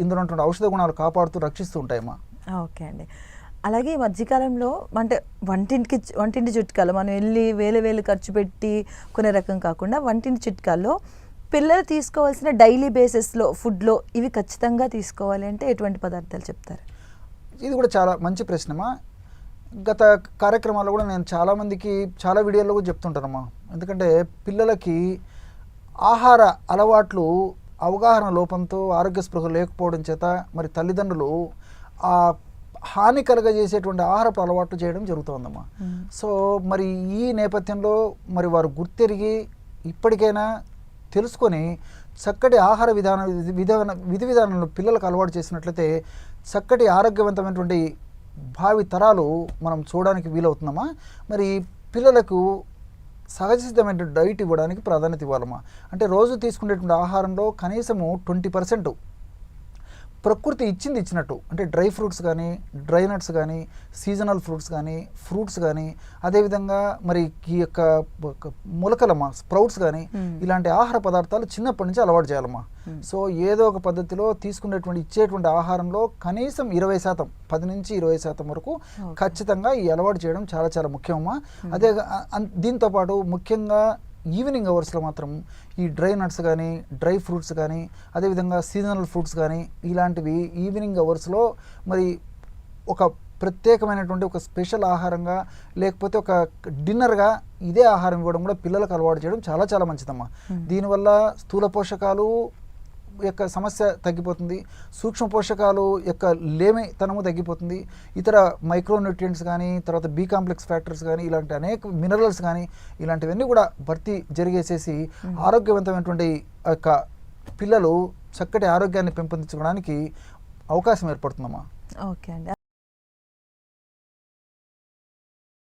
ఇందులో ఉన్నటువంటి ఔషధ గుణాలు కాపాడుతూ రక్షిస్తూ ఉంటాయమ్మా. ఓకే అండి. అలాగే ఈ మధ్యకాలంలో అంటే వంటింటి చిట్కాలు మనం వెళ్ళి వేలు ఖర్చు పెట్టి కొనే రకం కాకుండా వంటింటి చిట్కాల్లో పిల్లలు తీసుకోవాల్సిన డైలీ బేసిస్లో ఫుడ్లో ఇవి ఖచ్చితంగా తీసుకోవాలి అంటే ఎటువంటి పదార్థాలు చెప్తారు? ఇది కూడా చాలా మంచి ప్రశ్నమా. గత కార్యక్రమాల్లో కూడా నేను చాలామందికి చాలా వీడియోల్లో కూడా చెప్తుంటానమ్మా. ఎందుకంటే పిల్లలకి ఆహార అలవాట్లు అవగాహన లోపంతో ఆరోగ్య స్పృహ లేకపోవడం చేత మరి తల్లిదండ్రులు ఆ హాని కలగజేసేటువంటి ఆహారపు అలవాట్లు చేయడం జరుగుతుందమ్మా. సో మరి ఈ నేపథ్యంలో మరి వారు గుర్తెరిగి ఇప్పటికైనా తెలుసుకొని చక్కటి ఆహార విధి విధానాలను పిల్లలకు అలవాటు చేసినట్లయితే చక్కటి ఆరోగ్యవంతమైనటువంటి భావి తరాలు మనం చూడడానికి వీలవుతుందమ్మా. మరి పిల్లలకు సహజ సిద్ధమైన డైట్ ఇవ్వడానికి ప్రాధాన్యత ఇవ్వాలమ్మా. అంటే రోజు తీసుకునేటువంటి ఆహారంలో కనీసము 20% ప్రకృతి ఇచ్చినట్టు అంటే డ్రై ఫ్రూట్స్ కానీ, డ్రై నట్స్ కానీ, సీజనల్ ఫ్రూట్స్ కానీ, ఫ్రూట్స్ కానీ, అదేవిధంగా మరి ఈ యొక్క మొలకలమ్మా స్ప్రౌట్స్ కానీ ఇలాంటి ఆహార పదార్థాలు చిన్నప్పటి నుంచి అలవాటు చేయాలమ్మా. సో ఏదో ఒక పద్ధతిలో ఇచ్చేటువంటి ఆహారంలో కనీసం 20%, 10 నుంచి 20% వరకు ఖచ్చితంగా ఈ అలవాటు చేయడం చాలా చాలా ముఖ్యమమ్మా. అదే దీంతోపాటు ముఖ్యంగా ఈవినింగ్ అవర్స్లో మాత్రం ఈ డ్రై నట్స్ కానీ, డ్రై ఫ్రూట్స్ కానీ, అదేవిధంగా సీజనల్ ఫ్రూట్స్ కానీ ఇలాంటివి ఈవినింగ్ అవర్స్లో మరి ఒక ప్రత్యేకమైనటువంటి ఒక స్పెషల్ ఆహారంగా లేకపోతే ఒక డిన్నర్గా ఇదే ఆహారం ఇవ్వడం కూడా పిల్లలకు అలవాటు చేయడం చాలా చాలా మంచిదమ్మా. దీనివల్ల స్థూల పోషకాలు యొక్క సమస్య తగ్గిపోతుంది, సూక్ష్మ పోషకాలు యొక్క లేమితనము తగ్గిపోతుంది, ఇతర మైక్రోన్యూట్రియంట్స్ కానీ, తర్వాత బి కాంప్లెక్స్ ఫ్యాక్టర్స్ కానీ, ఇలాంటి అనేక మినరల్స్ కానీ ఇలాంటివన్నీ కూడా భర్తీ జరిగేసేసి ఆరోగ్యవంతమైనటువంటి యొక్క పిల్లలు చక్కటి ఆరోగ్యాన్ని పెంపొందించుకోవడానికి అవకాశం ఏర్పడుతుందమ్మా. ఓకే అండి.